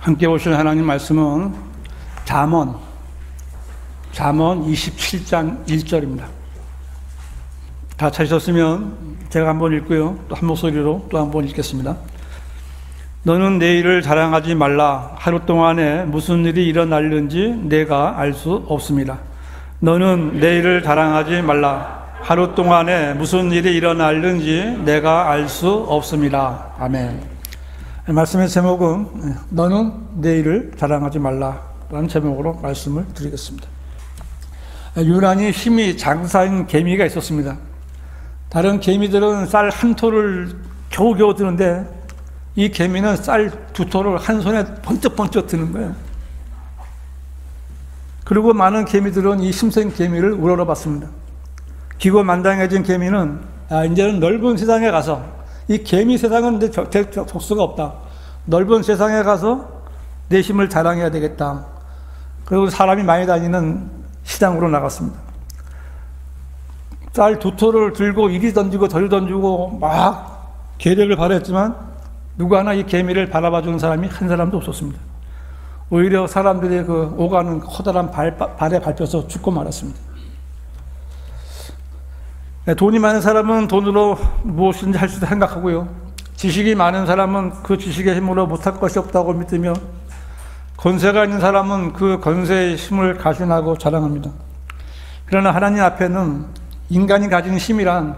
함께 오실 하나님 말씀은 잠언 27장 1절입니다. 다 찾으셨으면 제가 한번 읽고요. 또 한 목소리로 또 한번 읽겠습니다. 너는 내일을 자랑하지 말라. 하루 동안에 무슨 일이 일어날는지 내가 알 수 없습니다. 너는 내일을 자랑하지 말라. 하루 동안에 무슨 일이 일어날는지 내가 알 수 없습니다. 아멘. 말씀의 제목은 너는 내일을 자랑하지 말라라는 제목으로 말씀을 드리겠습니다. 유난히 힘이 장사인 개미가 있었습니다. 다른 개미들은 쌀 한 톨을 겨우겨우 드는데 이 개미는 쌀 두 톨을 한 손에 번쩍번쩍 드는 거예요. 그리고 많은 개미들은 이 힘센 개미를 우러러봤습니다. 기고만장해진 개미는 이제는 넓은 세상에 가서 이 개미 세상은 이제 적수가 없다. 넓은 세상에 가서 내 힘을 자랑해야 되겠다. 그리고 사람이 많이 다니는 시장으로 나갔습니다. 쌀 두 톨을 들고 이리 던지고 저리 던지고 막 계력을 발휘했지만 누구 하나 이 개미를 바라봐주는 사람이 한 사람도 없었습니다. 오히려 사람들의 그 오가는 커다란 발에 밟혀서 죽고 말았습니다. 돈이 많은 사람은 돈으로 무엇인지 할 수 있다 생각하고요. 지식이 많은 사람은 그 지식의 힘으로 못할 것이 없다고 믿으며 권세가 있는 사람은 그 권세의 힘을 가신하고 자랑합니다. 그러나 하나님 앞에는 인간이 가진 힘이란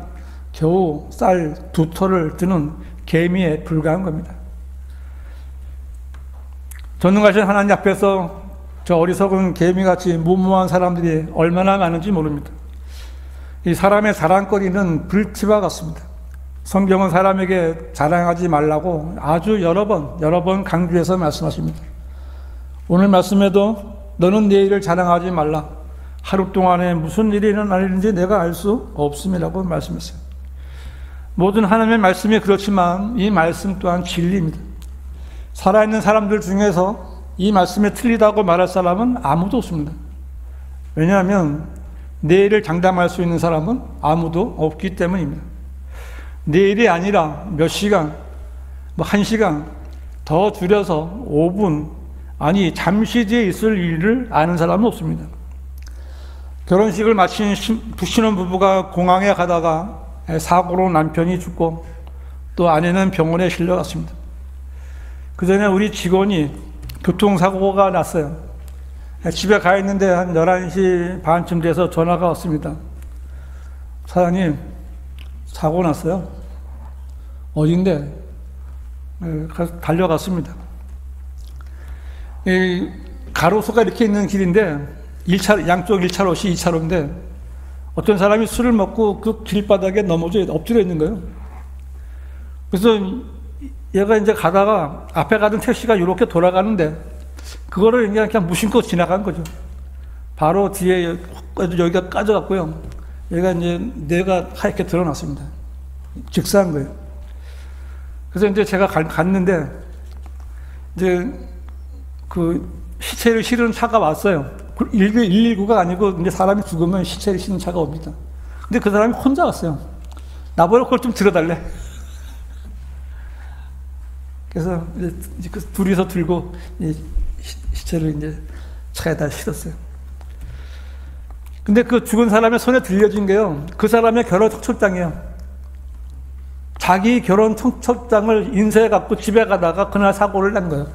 겨우 쌀 두 톨을 드는 개미에 불과한 겁니다. 전능하신 하나님 앞에서 저 어리석은 개미같이 무모한 사람들이 얼마나 많은지 모릅니다. 이 사람의 자랑거리는 불치와 같습니다. 성경은 사람에게 자랑하지 말라고 아주 여러 번 강조해서 말씀하십니다. 오늘 말씀에도 너는 내일을 자랑하지 말라. 하루 동안에 무슨 일이 일어나는지 내가 알 수 없음이라고 말씀했어요. 모든 하나님의 말씀이 그렇지만 이 말씀 또한 진리입니다. 살아있는 사람들 중에서 이 말씀이 틀리다고 말할 사람은 아무도 없습니다. 왜냐하면 내일을 장담할 수 있는 사람은 아무도 없기 때문입니다. 내일이 아니라 몇 시간, 한 시간, 더 줄여서 5분, 아니 잠시 뒤에 있을 일을 아는 사람은 없습니다. 결혼식을 마친 신혼부부가 공항에 가다가 사고로 남편이 죽고 또 아내는 병원에 실려갔습니다. 그 전에 우리 직원이 교통사고가 났어요. 집에 가 있는데 한 11시 반쯤 돼서 전화가 왔습니다. 사장님, 사고 났어요. 어딘데? 달려갔습니다. 이 가로수가 이렇게 있는 길인데 양쪽 1차로시 2차로인데 어떤 사람이 술을 먹고 그 길바닥에 엎드려 있는 거예요. 그래서 얘가 이제 가다가 앞에 가던 택시가 이렇게 돌아가는데 그거를 그냥 무심코 지나간 거죠. 바로 뒤에 여기가 까져갔고요. 얘가 이제 뇌가 하얗게 드러났습니다. 직사한 거예요. 그래서 이제 제가 갔는데 이제 그 시체를 실은 차가 왔어요. 119가 아니고 이제 사람이 죽으면 시체를 실는 차가 옵니다. 근데 그 사람이 혼자 왔어요. 나보고 그걸 좀 들어달래. 그래서 이제 그 둘이서 들고 시체를 이제 차에다 실었어요. 근데 그 죽은 사람의 손에 들려진 게요, 그 사람의 결혼 청첩장이에요. 자기 결혼 청첩장을 인쇄해 갖고 집에 가다가 그날 사고를 낸 거예요.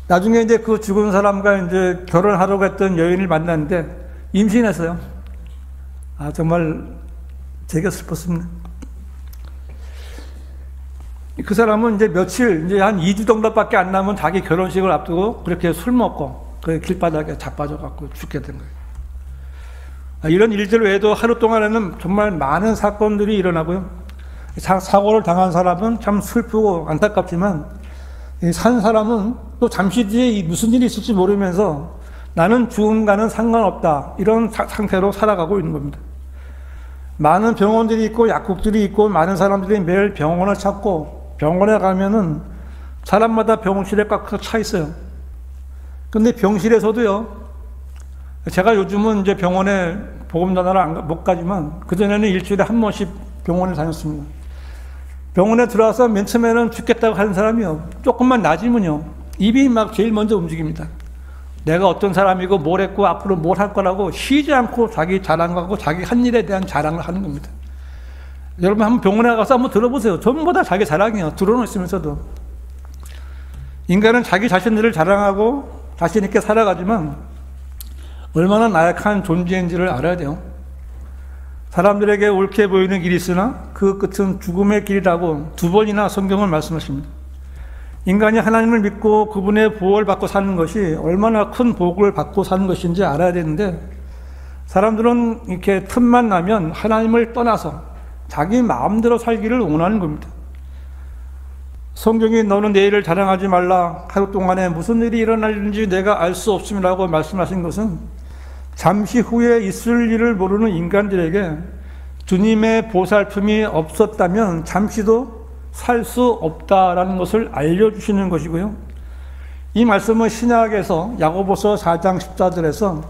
나중에 이제 그 죽은 사람과 이제 결혼하려고 했던 여인을 만났는데 임신했어요. 정말 되게 슬펐습니다. 그 사람은 이제 이제 한 2주 정도밖에 안 남은 자기 결혼식을 앞두고 그렇게 술 먹고 그 길바닥에 자빠져갖고 죽게 된 거예요. 이런 일들 외에도 하루 동안에는 정말 많은 사건들이 일어나고요. 사고를 당한 사람은 참 슬프고 안타깝지만 산 사람은 또 잠시 뒤에 무슨 일이 있을지 모르면서 나는 죽음과는 상관없다, 이런 상태로 살아가고 있는 겁니다. 많은 병원들이 있고 약국들이 있고 많은 사람들이 매일 병원을 찾고 병원에 가면은 사람마다 병실에 꽉 차 있어요. 근데 병실에서도요, 제가 요즘은 이제 병원에 보험전화를 못 가지만 그전에는 일주일에 한 번씩 병원을 다녔습니다. 병원에 들어와서 맨 처음에는 죽겠다고 하는 사람이요, 조금만 낮으면요, 입이 막 제일 먼저 움직입니다. 내가 어떤 사람이고 뭘 했고 앞으로 뭘 할 거라고 쉬지 않고 자기 자랑하고 자기 한 일에 대한 자랑을 하는 겁니다. 여러분 한번 병원에 가서 한번 들어보세요. 전부 다 자기 자랑이에요. 들어놓 있으면서도. 인간은 자기 자신들을 자랑하고 자신 있게 살아가지만 얼마나 나약한 존재인지를 알아야 돼요. 사람들에게 옳게 보이는 길이 있으나 그 끝은 죽음의 길이라고 2번이나 성경을 말씀하십니다. 인간이 하나님을 믿고 그분의 보호를 받고 사는 것이 얼마나 큰 복을 받고 사는 것인지 알아야 되는데, 사람들은 이렇게 틈만 나면 하나님을 떠나서 자기 마음대로 살기를 원하는 겁니다. 성경이 너는 내일을 자랑하지 말라, 하루 동안에 무슨 일이 일어날는지 내가 알 수 없음이라고 말씀하신 것은 잠시 후에 있을 일을 모르는 인간들에게 주님의 보살핌이 없었다면 잠시도 살 수 없다라는 것을 알려주시는 것이고요. 이 말씀은 신약에서 야고보서 4장 14절에서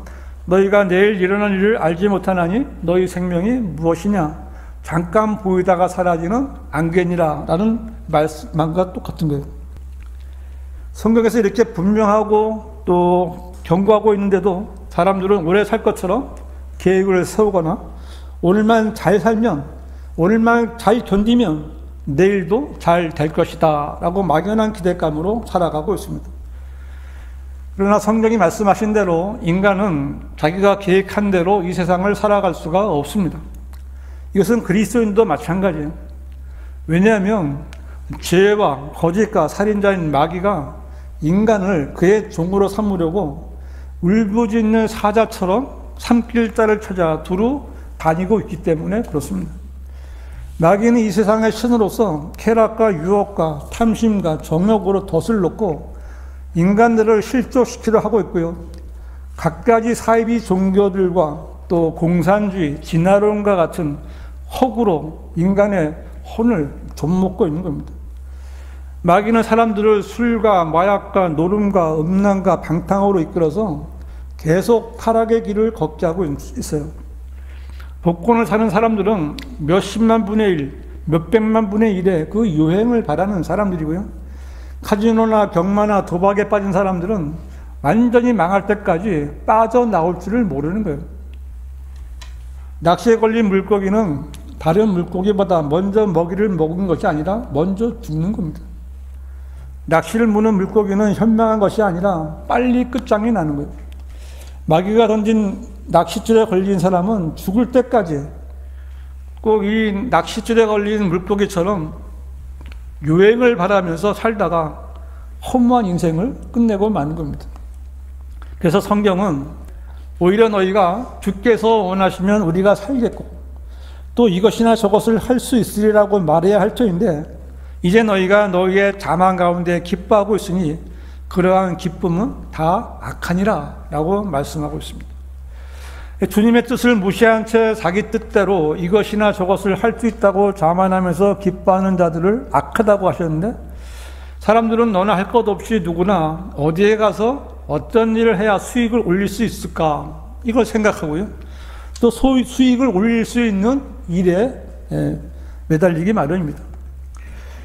너희가 내일 일어날 일을 알지 못하나니 너희 생명이 무엇이냐, 잠깐 보이다가 사라지는 안개니라 라는 말씀과 똑같은 거예요. 성경에서 이렇게 분명하고 또 경고하고 있는데도 사람들은 오래 살 것처럼 계획을 세우거나 오늘만 잘 살면, 오늘만 잘 견디면 내일도 잘 될 것이다 라고 막연한 기대감으로 살아가고 있습니다. 그러나 성경이 말씀하신 대로 인간은 자기가 계획한 대로 이 세상을 살아갈 수가 없습니다. 이것은 그리스도인도 마찬가지예요. 왜냐하면 죄와 거짓과 살인자인 마귀가 인간을 그의 종으로 삼으려고 울부짖는 사자처럼 산길자를 찾아 두루 다니고 있기 때문에 그렇습니다. 마귀는 이 세상의 신으로서 쾌락과 유혹과 탐심과 정욕으로 덫을 놓고 인간들을 실족시키려 하고 있고요. 갖가지 사이비 종교들과 또 공산주의, 진화론과 같은 허구로 인간의 혼을 좀먹고 있는 겁니다. 마귀는 사람들을 술과 마약과 노름과 음란과 방탕으로 이끌어서 계속 타락의 길을 걷게 하고 있어요. 복권을 사는 사람들은 몇십만 분의 1, 몇백만 분의 1의 그 유행을 바라는 사람들이고요. 카지노나 병마나 도박에 빠진 사람들은 완전히 망할 때까지 빠져나올 줄을 모르는 거예요. 낚시에 걸린 물고기는 다른 물고기보다 먼저 먹이를 먹은 것이 아니라 먼저 죽는 겁니다. 낚시를 무는 물고기는 현명한 것이 아니라 빨리 끝장이 나는 거예요. 마귀가 던진 낚싯줄에 걸린 사람은 죽을 때까지 꼭 이 낚싯줄에 걸린 물고기처럼 유행을 바라면서 살다가 허무한 인생을 끝내고 마는 겁니다. 그래서 성경은 오히려 너희가 주께서 원하시면 우리가 살겠고 또 이것이나 저것을 할 수 있으리라고 말해야 할 터인데, 이제 너희가 너희의 자만 가운데 기뻐하고 있으니 그러한 기쁨은 다 악하니라 라고 말씀하고 있습니다. 주님의 뜻을 무시한 채 자기 뜻대로 이것이나 저것을 할 수 있다고 자만하면서 기뻐하는 자들을 악하다고 하셨는데, 사람들은 너나 할 것 없이 누구나 어디에 가서 어떤 일을 해야 수익을 올릴 수 있을까 이걸 생각하고요. 또 수익을 올릴 수 있는 일에 매달리기 마련입니다.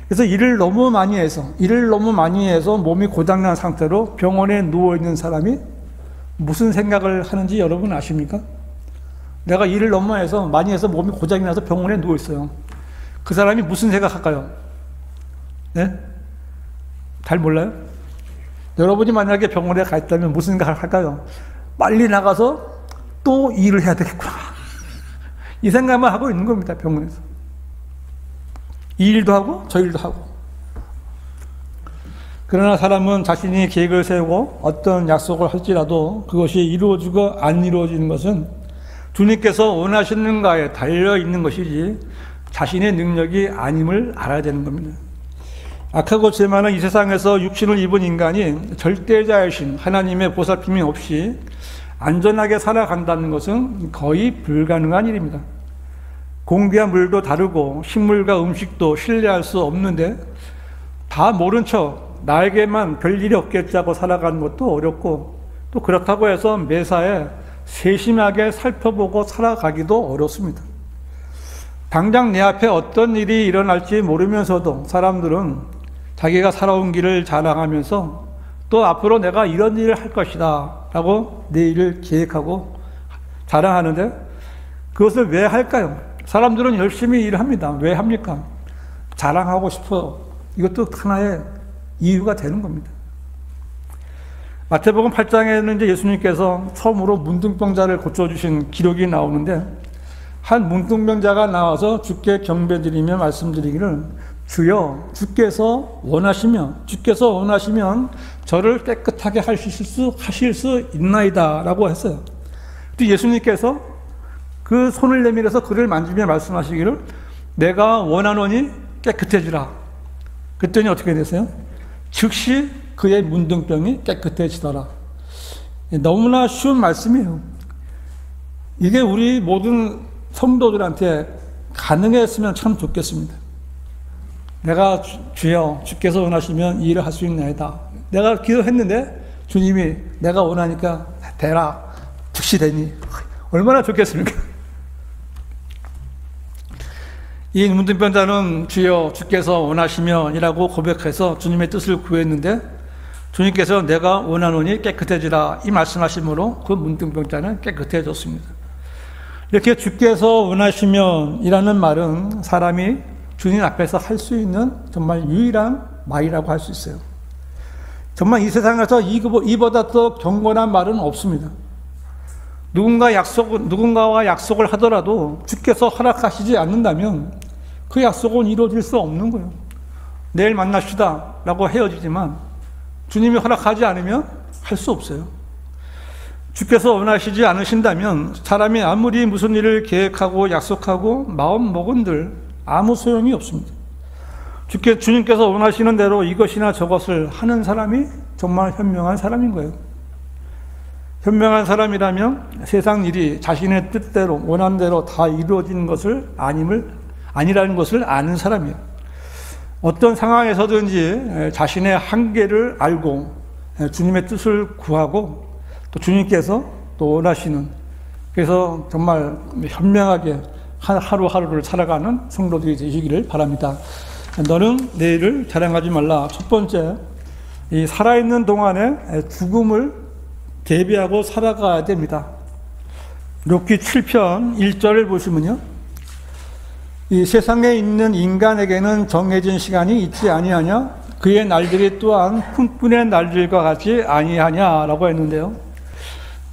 그래서 일을 너무 많이 해서 몸이 고장난 상태로 병원에 누워있는 사람이 무슨 생각을 하는지 여러분 아십니까? 내가 일을 너무 많이 해서 몸이 고장이 나서 병원에 누워있어요. 그 사람이 무슨 생각할까요? 네? 잘 몰라요? 여러분이 만약에 병원에 가 있다면 무슨 생각을 할까요? 빨리 나가서 또 일을 해야 되겠구나. 이 생각만 하고 있는 겁니다, 병원에서. 이 일도 하고 저 일도 하고. 그러나 사람은 자신이 계획을 세우고 어떤 약속을 할지라도 그것이 이루어지고 안 이루어지는 것은 주님께서 원하시는가에 달려있는 것이지 자신의 능력이 아님을 알아야 되는 겁니다. 악하고 죄 많은 이 세상에서 육신을 입은 인간이 절대자이신 하나님의 보살핌이 없이 안전하게 살아간다는 것은 거의 불가능한 일입니다. 공기와 물도 다르고 식물과 음식도 신뢰할 수 없는데 다 모른 척 나에게만 별일이 없겠지 하고 살아가는 것도 어렵고, 또 그렇다고 해서 매사에 세심하게 살펴보고 살아가기도 어렵습니다. 당장 내 앞에 어떤 일이 일어날지 모르면서도 사람들은 자기가 살아온 길을 자랑하면서 또 앞으로 내가 이런 일을 할 것이다 라고 내일을 계획하고 자랑하는데, 그것을 왜 할까요? 사람들은 열심히 일을 합니다. 왜 합니까? 자랑하고 싶어. 이것도 하나의 이유가 되는 겁니다. 마태복음 8장에는 이제 예수님께서 처음으로 문둥병자를 고쳐주신 기록이 나오는데, 한 문둥병자가 나와서 주께 경배드리며 말씀드리기를, 주여, 주께서 원하시면 저를 깨끗하게 하실 수 있나이다 라고 했어요. 또 예수님께서 그 손을 내밀어서 그를 만지며 말씀하시기를, 내가 원하노니 깨끗해지라. 그랬더니 어떻게 됐어요? 즉시 그의 문둥병이 깨끗해지더라. 너무나 쉬운 말씀이에요. 이게 우리 모든 성도들한테 가능했으면 참 좋겠습니다. 내가 주여, 주께서 원하시면 이 일을 할 수 있나이다. 내가 기도했는데 주님이 내가 원하니까 되라. 즉시 되니. 얼마나 좋겠습니까? 이 문둥병자는 주여, 주께서 원하시면이라고 고백해서 주님의 뜻을 구했는데, 주님께서 내가 원하노니 깨끗해지라 이 말씀하심으로 그 문둥병자는 깨끗해졌습니다. 이렇게 주께서 원하시면이라는 말은 사람이 주님 앞에서 할 수 있는 정말 유일한 말이라고 할 수 있어요. 정말 이 세상에서 이보다 더 경건한 말은 없습니다. 누군가와 약속을 하더라도 주께서 허락하시지 않는다면 그 약속은 이루어질 수 없는 거예요. 내일 만납시다 라고 헤어지지만 주님이 허락하지 않으면 할 수 없어요. 주께서 원하시지 않으신다면 사람이 아무리 무슨 일을 계획하고 약속하고 마음 먹은들 아무 소용이 없습니다. 주님께서 원하시는 대로 이것이나 저것을 하는 사람이 정말 현명한 사람인 거예요. 현명한 사람이라면 세상 일이 자신의 뜻대로 원하는 대로 다 이루어지는 것을 아니라는 것을 아는 사람이에요. 어떤 상황에서든지 자신의 한계를 알고 주님의 뜻을 구하고 또 주님께서 또 원하시는, 그래서 정말 현명하게 하루하루를 살아가는 성도들이 되시기를 바랍니다. 너는 내일을 자랑하지 말라. 첫 번째, 이 살아있는 동안에 죽음을 대비하고 살아가야 됩니다. 욥기 7편 1절을 보시면요, 이 세상에 있는 인간에게는 정해진 시간이 있지 아니하냐? 그의 날들이 또한 꿈꾼의 날들과 같이 아니하냐라고 했는데요.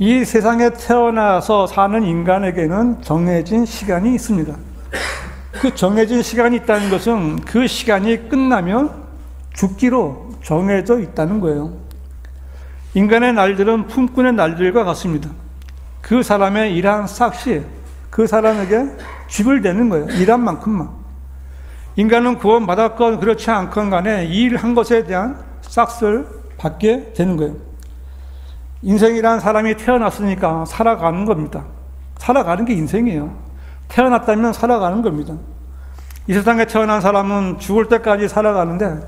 이 세상에 태어나서 사는 인간에게는 정해진 시간이 있습니다. 그 정해진 시간이 있다는 것은 그 시간이 끝나면 죽기로 정해져 있다는 거예요. 인간의 날들은 품꾼의 날들과 같습니다. 그 사람의 일한 싹시 그 사람에게 쥐불되는 거예요. 일한 만큼만. 인간은 구원받았건 그렇지 않건 간에 일한 것에 대한 싹을 받게 되는 거예요. 인생이란 사람이 태어났으니까 살아가는 겁니다. 살아가는 게 인생이에요. 태어났다면 살아가는 겁니다. 이 세상에 태어난 사람은 죽을 때까지 살아가는데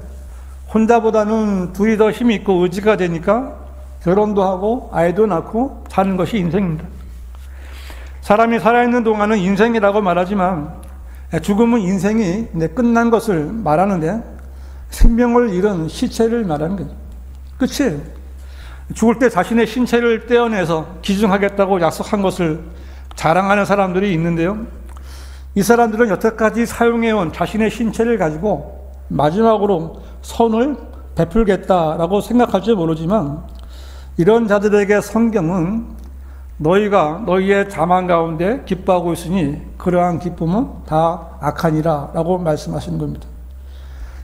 혼자보다는 둘이 더 힘이 있고 의지가 되니까 결혼도 하고 아이도 낳고 사는 것이 인생입니다. 사람이 살아있는 동안은 인생이라고 말하지만 죽음은 인생이 끝난 것을 말하는데 생명을 잃은 시체를 말하는 거죠. 끝이에요. 죽을 때 자신의 신체를 떼어내서 기증하겠다고 약속한 것을 자랑하는 사람들이 있는데요. 이 사람들은 여태까지 사용해온 자신의 신체를 가지고 마지막으로 선을 베풀겠다라고 생각할지 모르지만, 이런 자들에게 성경은 너희가 너희의 자만 가운데 기뻐하고 있으니 그러한 기쁨은 다 악하니라 라고 말씀하시는 겁니다.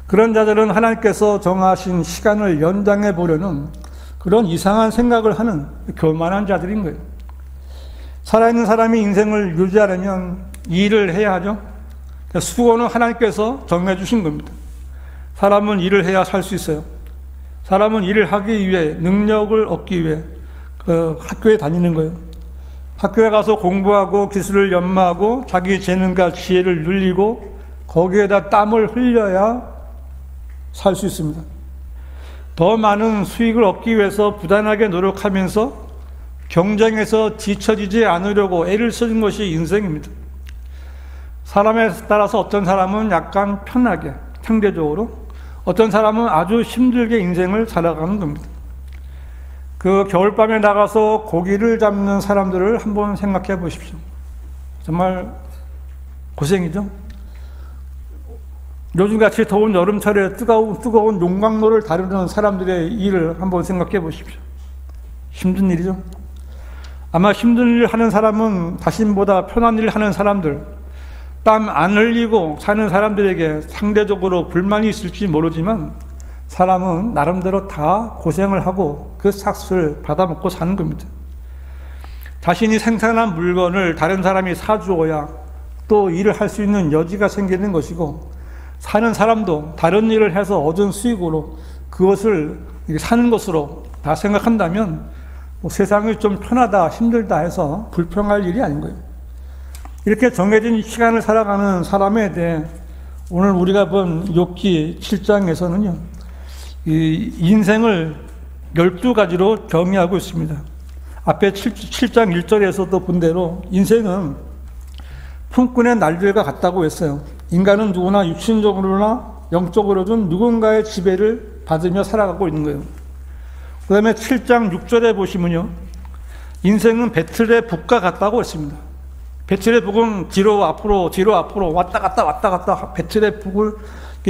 그런 자들은 하나님께서 정하신 시간을 연장해 보려는 그런 이상한 생각을 하는 교만한 자들인 거예요. 살아있는 사람이 인생을 유지하려면 일을 해야 하죠. 수고는 하나님께서 정해 주신 겁니다. 사람은 일을 해야 살 수 있어요. 사람은 일을 하기 위해, 능력을 얻기 위해 학교에 다니는 거예요. 학교에 가서 공부하고 기술을 연마하고 자기 재능과 지혜를 늘리고 거기에다 땀을 흘려야 살 수 있습니다. 더 많은 수익을 얻기 위해서 부단하게 노력하면서 경쟁에서 뒤처지지 않으려고 애를 쓰는 것이 인생입니다. 사람에 따라서 어떤 사람은 약간 편하게, 상대적으로, 어떤 사람은 아주 힘들게 인생을 살아가는 겁니다. 그 겨울밤에 나가서 고기를 잡는 사람들을 한번 생각해 보십시오. 정말 고생이죠. 요즘같이 더운 여름철에 뜨거운 용광로를 다루는 사람들의 일을 한번 생각해 보십시오. 힘든 일이죠. 아마 힘든 일을 하는 사람은 자신보다 편한 일을 하는 사람들, 땀 안 흘리고 사는 사람들에게 상대적으로 불만이 있을지 모르지만 사람은 나름대로 다 고생을 하고 그 삭스를 받아먹고 사는 겁니다. 자신이 생산한 물건을 다른 사람이 사주어야 또 일을 할 수 있는 여지가 생기는 것이고, 사는 사람도 다른 일을 해서 얻은 수익으로 그것을 사는 것으로 다 생각한다면 세상이 좀 편하다, 힘들다 해서 불평할 일이 아닌 거예요. 이렇게 정해진 시간을 살아가는 사람에 대해 오늘 우리가 본 욥기 7장에서는요, 이 인생을 12가지로 정의하고 있습니다. 앞에 7장 1절에서도 본 대로 인생은 품꾼의 날들과 같다고 했어요. 인간은 누구나 육신적으로나 영적으로든 누군가의 지배를 받으며 살아가고 있는 거예요. 그 다음에 7장 6절에 보시면요, 인생은 배틀의 북과 같다고 했습니다. 배틀의 북은 뒤로 앞으로 왔다 갔다 배틀의 북을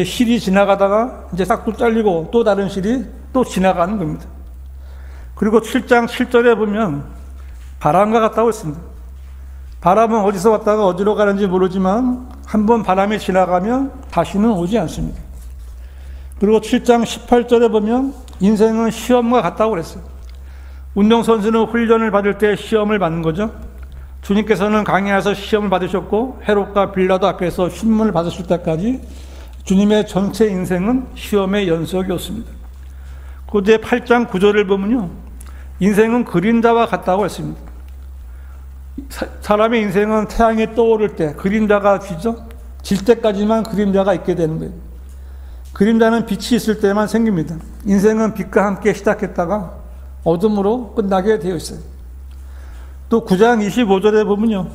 실이 지나가다가 이제 싹둑 잘리고 또 다른 실이 또 지나가는 겁니다. 그리고 7장 7절에 보면 바람과 같다고 했습니다. 바람은 어디서 왔다가 어디로 가는지 모르지만 한번 바람이 지나가면 다시는 오지 않습니다. 그리고 7장 18절에 보면 인생은 시험과 같다고 그랬어요. 운동선수는 훈련을 받을 때 시험을 받는 거죠. 주님께서는 강해에서 시험을 받으셨고 헤롯과 빌라도 앞에서 신문을 받으실 때까지 주님의 전체 인생은 시험의 연속이었습니다. 그 뒤에 8장 9절을 보면요, 인생은 그림자와 같다고 했습니다. 사람의 인생은 태양이 떠오를 때 그림자가 지죠. 질 때까지만 그림자가 있게 되는 거예요. 그림자는 빛이 있을 때만 생깁니다. 인생은 빛과 함께 시작했다가 어둠으로 끝나게 되어 있어요. 또 9장 25절에 보면요,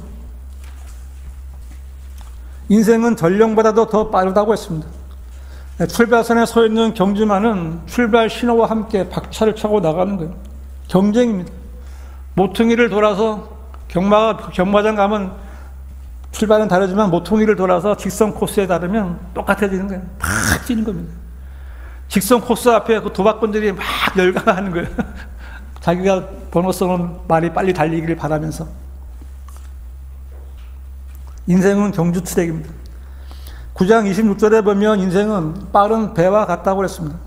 인생은 전령보다도 더 빠르다고 했습니다. 출발선에 서 있는 경주마는 출발 신호와 함께 박차를 차고 나가는 거예요. 경쟁입니다. 모퉁이를 돌아서 경마장 가면 출발은 다르지만 모퉁이를 돌아서 직선 코스에 다르면 똑같아지는 거예요. 팍 뛰는 겁니다. 직선 코스 앞에 그 도박꾼들이 막 열광하는 거예요. 자기가 번호 써놓은 말이 빨리 달리기를 바라면서. 인생은 경주 트랙입니다. 9장 26절에 보면 인생은 빠른 배와 같다고 그랬습니다.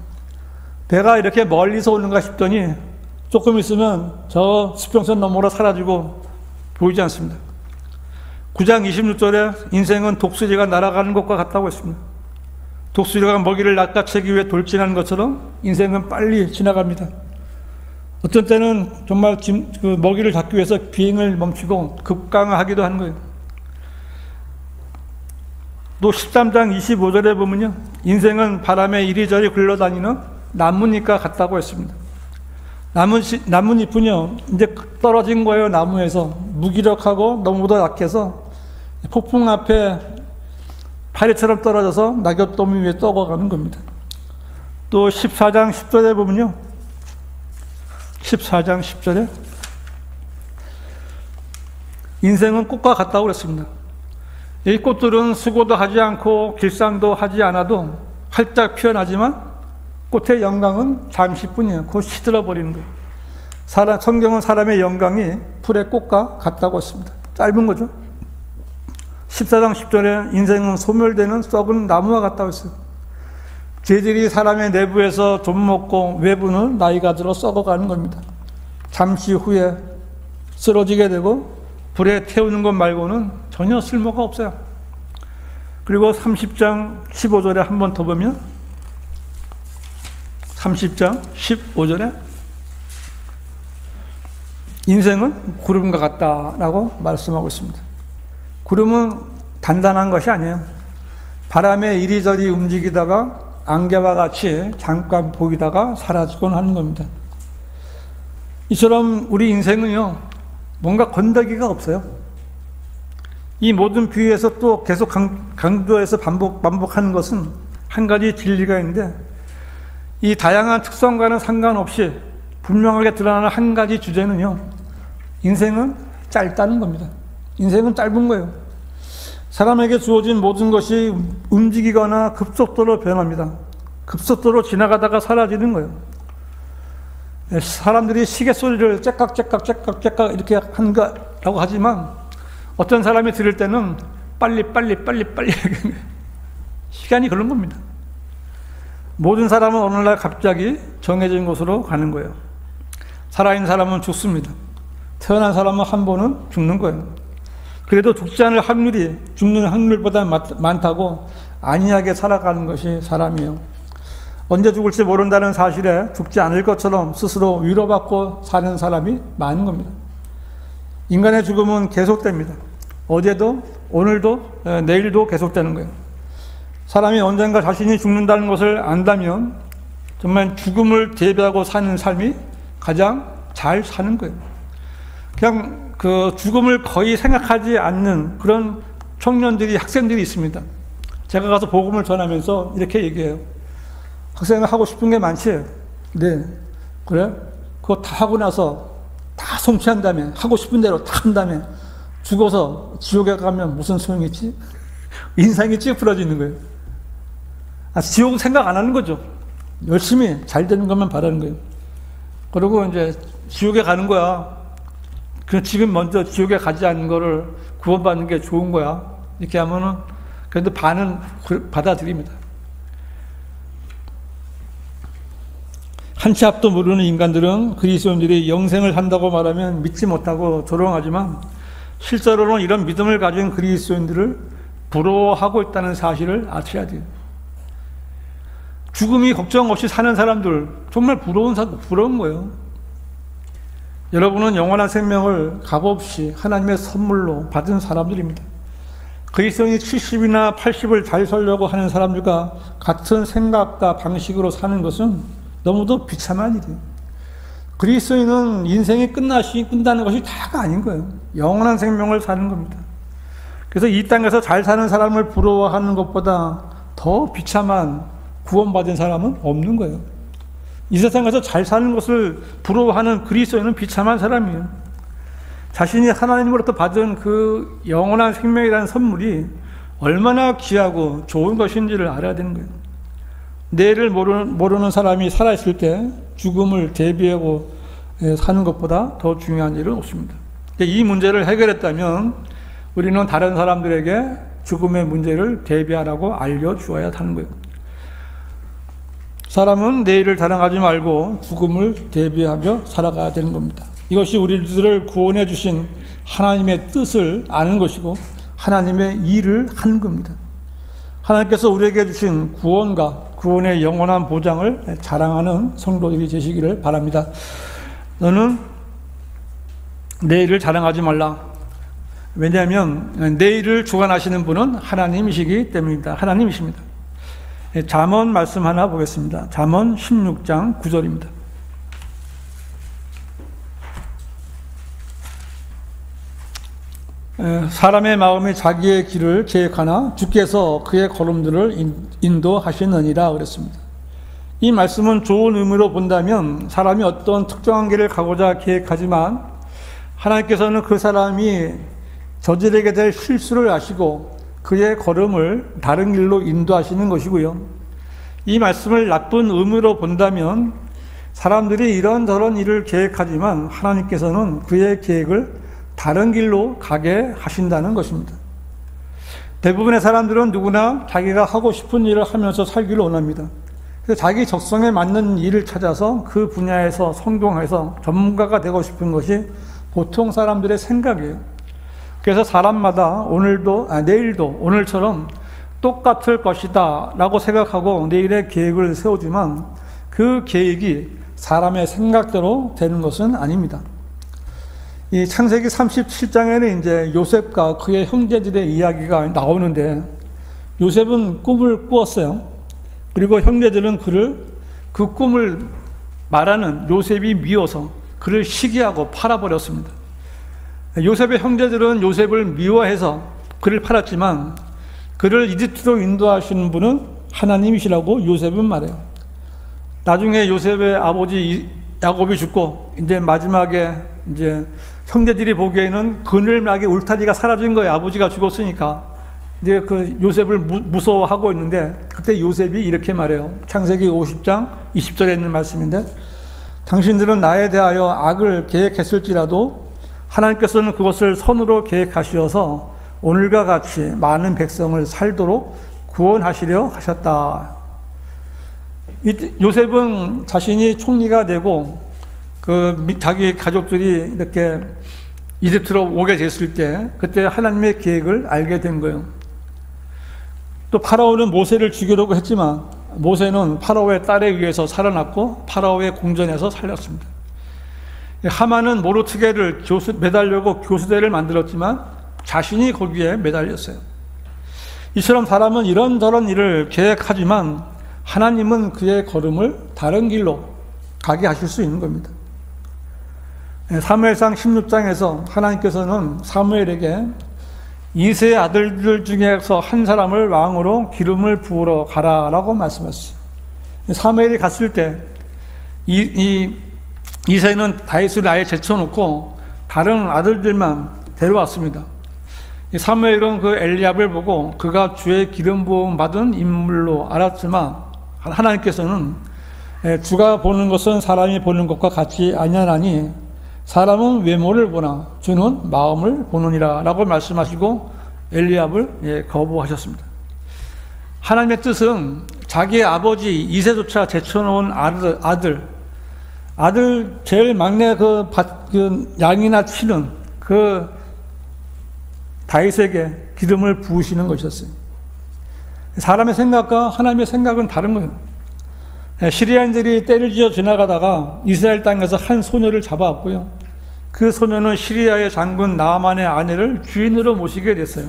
배가 이렇게 멀리서 오는가 싶더니 조금 있으면 저 수평선 너머로 사라지고 보이지 않습니다. 9장 26절에 인생은 독수리가 날아가는 것과 같다고 했습니다. 독수리가 먹이를 낚아채기 위해 돌진하는 것처럼 인생은 빨리 지나갑니다. 어떤 때는 정말 그 먹이를 잡기 위해서 비행을 멈추고 급강하기도 하는 거예요. 또 13장 25절에 보면요, 인생은 바람에 이리저리 굴러다니는 나뭇잎과 같다고 했습니다. 나뭇잎은요, 이제 떨어진 거예요. 나무에서 무기력하고 너무도 약해서 폭풍 앞에 파리처럼 떨어져서 낙엽더미 위에 떠가는 겁니다. 또 14장 10절에 보면요, 14장 10절에 인생은 꽃과 같다고 그랬습니다. 이 꽃들은 수고도 하지 않고 길쌈도 하지 않아도 활짝 피어나지만 꽃의 영광은 잠시뿐이에요. 곧 시들어버리는 거예요. 성경은 사람의 영광이 풀의 꽃과 같다고 했습니다. 짧은 거죠. 14장 10절에 인생은 소멸되는 썩은 나무와 같다고 했어요. 죄들이 사람의 내부에서 좀 먹고 외부는 나이가 들어 썩어가는 겁니다. 잠시 후에 쓰러지게 되고 불에 태우는 것 말고는 전혀 쓸모가 없어요. 그리고 30장 15절에 한 번 더 보면 30장 15절에 인생은 구름과 같다라고 말씀하고 있습니다. 구름은 단단한 것이 아니에요. 바람에 이리저리 움직이다가 안개와 같이 잠깐 보이다가 사라지곤 하는 겁니다. 이처럼 우리 인생은요, 뭔가 건더기가 없어요. 이 모든 비유에서 또 계속 강조해서 반복하는 것은 한 가지 진리가 있는데, 이 다양한 특성과는 상관없이 분명하게 드러나는 한 가지 주제는요, 인생은 짧다는 겁니다. 인생은 짧은 거예요. 사람에게 주어진 모든 것이 움직이거나 급속도로 변합니다. 급속도로 지나가다가 사라지는 거예요. 사람들이 시계 소리를 째깍째깍 이렇게 하는 거라고 하지만, 어떤 사람이 들을 때는 빨리 시간이 그런 겁니다. 모든 사람은 어느 날 갑자기 정해진 곳으로 가는 거예요. 살아있는 사람은 죽습니다. 태어난 사람은 한 번은 죽는 거예요. 그래도 죽지 않을 확률이 죽는 확률보다 많다고 안이하게 살아가는 것이 사람이에요. 언제 죽을지 모른다는 사실에 죽지 않을 것처럼 스스로 위로받고 사는 사람이 많은 겁니다. 인간의 죽음은 계속됩니다. 어제도, 오늘도, 내일도 계속되는 거예요. 사람이 언젠가 자신이 죽는다는 것을 안다면 정말 죽음을 대비하고 사는 삶이 가장 잘 사는 거예요. 그냥 그 죽음을 거의 생각하지 않는 그런 청년들이, 학생들이 있습니다. 제가 가서 복음을 전하면서 이렇게 얘기해요. 학생은 하고 싶은 게 많지? 네. 그래? 그거 다 하고 나서 다 성취한 다음에, 하고 싶은 대로 다 한 다음에 죽어서 지옥에 가면 무슨 소용이 있지? 인상이 찌푸러지는 거예요. 지옥 생각 안 하는 거죠. 열심히 잘 되는 것만 바라는 거예요. 그리고 이제 지옥에 가는 거야. 그 지금 먼저 지옥에 가지 않는 거를 구원받는 게 좋은 거야. 이렇게 하면은 그래도 반은 받아들입니다. 한치 앞도 모르는 인간들은 그리스도인들이 영생을 한다고 말하면 믿지 못하고 조롱하지만, 실제로는 이런 믿음을 가진 그리스도인들을 부러워하고 있다는 사실을 아셔야 돼요. 죽음이 걱정 없이 사는 사람들 정말 부러운 거예요. 여러분은 영원한 생명을 값없이 하나님의 선물로 받은 사람들입니다. 그리스도인이 70이나 80을 잘 살려고 하는 사람들과 같은 생각과 방식으로 사는 것은 너무도 비참한 일이에요. 그리스도인은 인생이 끝나는 것이 다가 아닌 거예요. 영원한 생명을 사는 겁니다. 그래서 이 땅에서 잘 사는 사람을 부러워하는 것보다 더 비참한 구원받은 사람은 없는 거예요. 이 세상에서 잘 사는 것을 부러워하는 그리스도인은 비참한 사람이에요. 자신이 하나님으로부터 받은 그 영원한 생명이라는 선물이 얼마나 귀하고 좋은 것인지를 알아야 되는 거예요. 내일을 모르는 사람이 살아있을 때 죽음을 대비하고 사는 것보다 더 중요한 일은 없습니다. 이 문제를 해결했다면 우리는 다른 사람들에게 죽음의 문제를 대비하라고 알려주어야 하는 거예요. 사람은 내일을 자랑하지 말고 죽음을 대비하며 살아가야 되는 겁니다. 이것이 우리들을 구원해 주신 하나님의 뜻을 아는 것이고 하나님의 일을 하는 겁니다. 하나님께서 우리에게 주신 구원과 구원의 영원한 보장을 자랑하는 성도들이 되시기를 바랍니다. 너는 내일을 자랑하지 말라. 왜냐하면 내일을 주관하시는 분은 하나님이시기 때문입니다. 하나님이십니다. 잠언 말씀 하나 보겠습니다. 잠언 16장 9절입니다. 사람의 마음이 자기의 길을 계획하나 주께서 그의 걸음들을 인도하시느니라 그랬습니다. 이 말씀은 좋은 의미로 본다면 사람이 어떤 특정한 길을 가고자 계획하지만 하나님께서는 그 사람이 저지르게 될 실수를 아시고 그의 걸음을 다른 길로 인도하시는 것이고요. 이 말씀을 나쁜 의미로 본다면 사람들이 이런저런 일을 계획하지만 하나님께서는 그의 계획을 다른 길로 가게 하신다는 것입니다. 대부분의 사람들은 누구나 자기가 하고 싶은 일을 하면서 살기를 원합니다. 그래서 자기 적성에 맞는 일을 찾아서 그 분야에서 성공해서 전문가가 되고 싶은 것이 보통 사람들의 생각이에요. 그래서 사람마다 내일도 오늘처럼 똑같을 것이다 라고 생각하고 내일의 계획을 세우지만 그 계획이 사람의 생각대로 되는 것은 아닙니다. 이 창세기 37장에는 이제 요셉과 그의 형제들의 이야기가 나오는데 요셉은 꿈을 꾸었어요. 그리고 형제들은 그 꿈을 말하는 요셉이 미워서 그를 시기하고 팔아버렸습니다. 요셉의 형제들은 요셉을 미워해서 그를 팔았지만 그를 이집트로 인도하시는 분은 하나님이시라고 요셉은 말해요. 나중에 요셉의 아버지 야곱이 죽고 이제 마지막에 이제 형제들이 보기에는 그늘막에 울타리가 사라진 거예요. 아버지가 죽었으니까. 이제 그 요셉을 무서워하고 있는데 그때 요셉이 이렇게 말해요. 창세기 50장 20절에 있는 말씀인데, 당신들은 나에 대하여 악을 계획했을지라도 하나님께서는 그것을 선으로 계획하시어서 오늘과 같이 많은 백성을 살도록 구원하시려 하셨다. 요셉은 자신이 총리가 되고 자기 가족들이 이렇게 이집트로 오게 됐을 때 그때 하나님의 계획을 알게 된 거예요. 또 파라오는 모세를 죽이려고 했지만 모세는 파라오의 딸에 의해서 살아났고 파라오의 궁전에서 살렸습니다. 하만은 모르드게를 매달려고 교수대를 만들었지만 자신이 거기에 매달렸어요. 이처럼 사람은 이런저런 일을 계획하지만 하나님은 그의 걸음을 다른 길로 가게 하실 수 있는 겁니다. 사무엘상 16장에서 하나님께서는 사무엘에게 이새의 아들들 중에서 한 사람을 왕으로 기름을 부으러 가라라고 말씀하셨어요. 사무엘이 갔을 때 이새는 다윗을 아예 제쳐놓고 다른 아들들만 데려왔습니다. 사무엘은 그 엘리압을 보고 그가 주의 기름 부음 받은 인물로 알았지만 하나님께서는 주가 보는 것은 사람이 보는 것과 같지 아니하나니 사람은 외모를 보나 주는 마음을 보느니라 라고 말씀하시고 엘리압을 거부하셨습니다. 하나님의 뜻은 자기의 아버지 이새조차 제쳐놓은 아들 제일 막내 그 양이나 치는 그 다윗에게 기름을 부으시는 것이었어요. 사람의 생각과 하나님의 생각은 다른 거예요. 시리아인들이 때를 지어 지나가다가 이스라엘 땅에서 한 소녀를 잡아왔고요. 그 소녀는 시리아의 장군 나아만의 아내를 주인으로 모시게 됐어요.